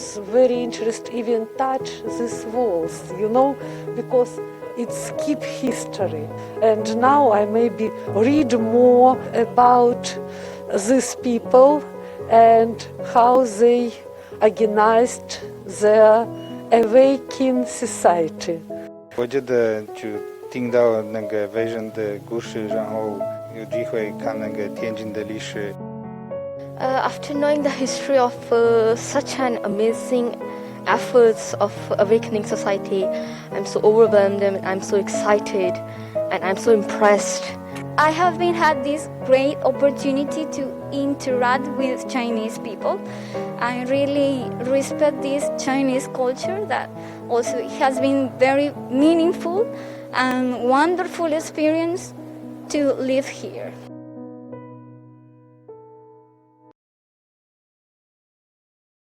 was very interested even touch these walls, because it's keep history. And now I maybe read more about these people and how they organized their awakening society. 我觉得就听到那个伟人的故事，然后有机会看那个天津的历史。After knowing the history of such an amazing efforts of awakening society, I'm so overwhelmed and I'm so excited and I'm so impressed. I have had this great opportunity to interact with Chinese people. I really respect this Chinese culture that also has been very meaningful and wonderful experience to live here.